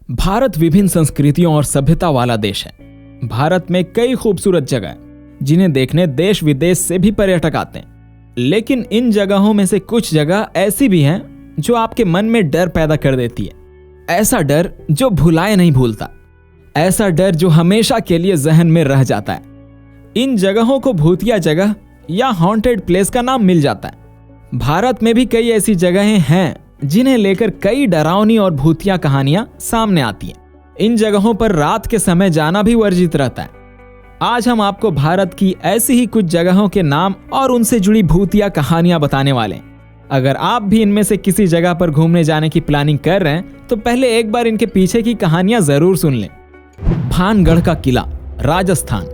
भारत विभिन्न संस्कृतियों और सभ्यता वाला देश है। भारत में कई खूबसूरत जगह हैं जिन्हें देखने देश विदेश से भी पर्यटक आते हैं। लेकिन इन जगहों में से कुछ जगह ऐसी भी हैं जो आपके मन में डर पैदा कर देती है। ऐसा डर जो भुलाए नहीं भूलता, ऐसा डर जो हमेशा के लिए जहन में रह जाता है। इन जगहों को भूतिया जगह या हॉन्टेड प्लेस का नाम मिल जाता है। भारत में भी कई ऐसी जगहें हैं जिन्हें लेकर कई डरावनी और भूतिया कहानियां सामने आती हैं। इन जगहों पर रात के समय जाना भी वर्जित रहता है। आज हम आपको भारत की ऐसी ही कुछ जगहों के नाम और उनसे जुड़ी भूतिया कहानियां बताने वाले हैं। अगर आप भी इनमें से किसी जगह पर घूमने जाने की प्लानिंग कर रहे हैं तो पहले एक बार इनके पीछे की कहानियां जरूर सुन लें। भानगढ़ का किला, राजस्थान।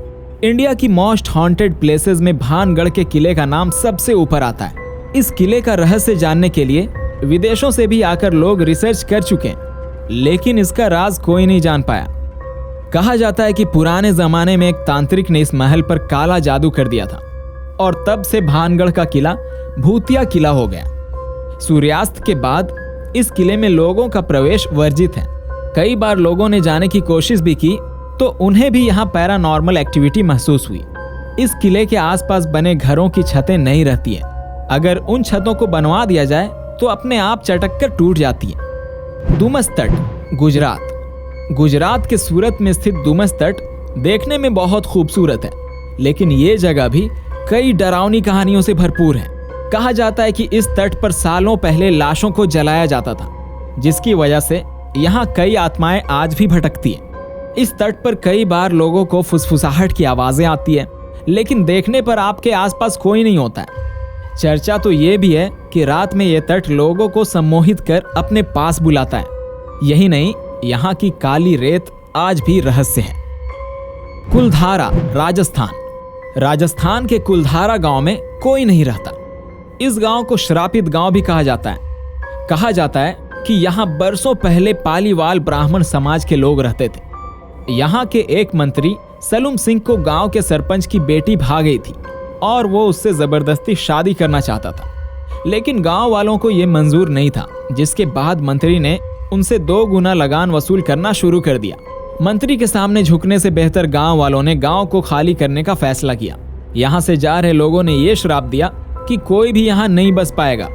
इंडिया की मोस्ट हॉन्टेड प्लेसेस में भानगढ़ के किले का नाम सबसे ऊपर आता है। इस किले का रहस्य जानने के लिए विदेशों से भी आकर लोग रिसर्च कर चुके हैं, लेकिन इसका राज कोई नहीं जान पाया। कहा जाता है कि पुराने जमाने में एक तांत्रिक ने इस महल पर काला जादू कर दिया था और तब से भानगढ़ का किला भूतिया किला हो गया। सूर्यास्त के बाद इस किले में लोगों का प्रवेश वर्जित है। कई बार लोगों ने जाने की कोशिश भी की तो उन्हें भी यहाँ पैरानॉर्मल एक्टिविटी महसूस हुई। इस किले के आसपास बने घरों की छतें नहीं रहती है। अगर उन छतों को बनवा दिया जाए तो अपने आप चटक कर टूट जाती है। डुमस तट, गुजरात। गुजरात के सूरत में स्थित डुमस तट देखने में बहुत खूबसूरत है, लेकिन ये जगह भी कई डरावनी कहानियों से भरपूर है। कहा जाता है कि इस तट पर सालों पहले लाशों को जलाया जाता था, जिसकी वजह से यहाँ कई आत्माएं आज भी भटकती हैं। इस तट पर कई बार लोगों को फुसफुसाहट की आवाजें आती है, लेकिन देखने पर आपके आसपास कोई नहीं होता है। चर्चा तो ये भी है कि रात में यह तट लोगों को सम्मोहित कर अपने पास बुलाता है। यही नहीं, यहाँ की काली रेत आज भी रहस्य है। कुलधारा, राजस्थान। राजस्थान के कुलधारा गांव में कोई नहीं रहता। इस गांव को श्रापित गांव भी कहा जाता है। कहा जाता है कि यहाँ बरसों पहले पालीवाल ब्राह्मण समाज के लोग रहते थे। यहाँ के एक मंत्री सलूम सिंह को गांव के सरपंच की बेटी भाग गई थी और वो उससे जबरदस्ती शादी करना चाहता था, लेकिन गांव वालों को ये मंजूर नहीं था, जिसके बाद मंत्री ने उनसे 2 गुना लगान वसूल करना शुरू कर दिया। मंत्री के सामने झुकने से बेहतर गांव वालों ने गांव को खाली करने का फैसला किया। यहाँ से जा रहे लोगों ने ये श्राप दिया कि कोई भी यहाँ नहीं बस पाएगा,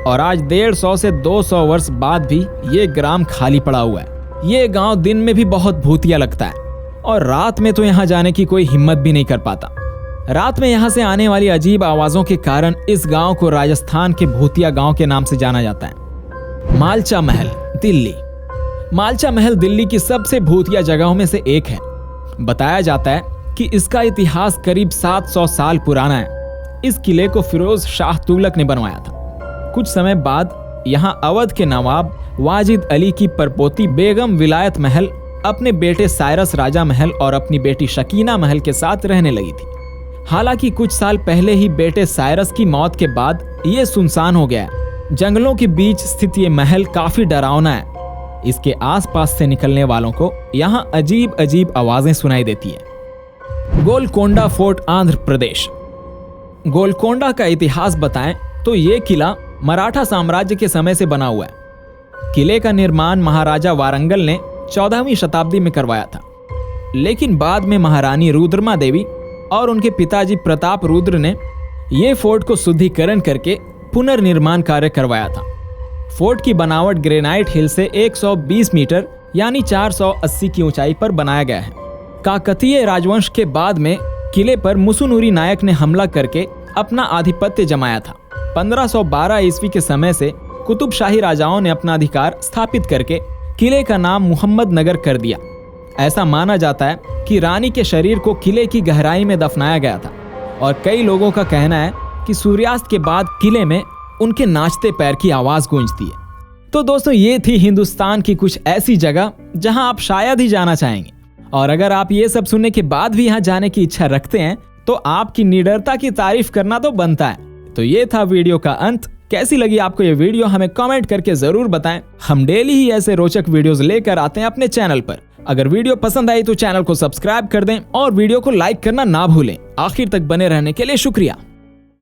और आज 150 से 200 वर्ष बाद भी ये ग्राम खाली पड़ा हुआ है। ये गांव दिन में भी बहुत भूतिया लगता है और रात में तो यहाँ जाने की कोई हिम्मत भी नहीं कर पाता। रात में यहाँ से आने वाली अजीब आवाजों के कारण इस गांव को राजस्थान के भूतिया गांव के नाम से जाना जाता है। मालचा महल, दिल्ली। मालचा महल दिल्ली की सबसे भूतिया जगहों में से एक है। बताया जाता है कि इसका इतिहास करीब 700 साल पुराना है। इस किले को फिरोज शाह तुगलक ने बनवाया था। कुछ समय बाद यहाँ अवध के नवाब वाजिद अली की परपोती बेगम विलायत महल अपने बेटे साइरस राजा महल और अपनी बेटी शकीना महल के साथ रहने लगी थी। हालांकि कुछ साल पहले ही बेटे साइरस की मौत के बाद ये सुनसान हो गया है। जंगलों के बीच स्थित ये महल काफी डरावना है। इसके आसपास से निकलने वालों को यहाँ अजीब अजीब आवाजें सुनाई देती है। गोलकोंडा फोर्ट, आंध्र प्रदेश। गोलकोंडा का इतिहास बताएं तो ये किला मराठा साम्राज्य के समय से बना हुआ है। किले का निर्माण महाराजा वारंगल ने 14वीं शताब्दी में करवाया था, लेकिन बाद में महारानी रुद्रमा देवी और उनके पिताजी प्रताप रुद्र ने ये फोर्ट को शुद्धिकरण करके पुनर्निर्माण कार्य करवाया था। फोर्ट की बनावट ग्रेनाइट हिल से 120 मीटर यानी 480 की ऊंचाई पर बनाया गया है। काकतीय राजवंश के बाद में किले पर मुसुनुरी नायक ने हमला करके अपना आधिपत्य जमाया था। 1512 ईस्वी के समय से कुतुबशाही राजाओं ने अपना अधिकार स्थापित करके किले का नाम मुहम्मद नगर कर दिया। ऐसा माना जाता है कि रानी के शरीर को किले की गहराई में दफनाया गया था और कई लोगों का कहना है कि सूर्यास्त के बाद किले में उनके नाचते पैर की आवाज गूंजती है। तो दोस्तों, ये थी हिंदुस्तान की कुछ ऐसी जगह जहां आप शायद ही जाना चाहेंगे, और अगर आप ये सब सुनने के बाद भी यहां जाने की इच्छा रखते हैं तो आपकी निडरता की तारीफ करना तो बनता है। तो ये था वीडियो का अंत। कैसी लगी आपको ये वीडियो हमें कमेंट करके जरूर बताएं। हम डेली ही ऐसे रोचक वीडियोस लेकर आते हैं अपने चैनल पर। अगर वीडियो पसंद आई तो चैनल को सब्सक्राइब कर दें और वीडियो को लाइक करना ना भूलें। आखिर तक बने रहने के लिए शुक्रिया।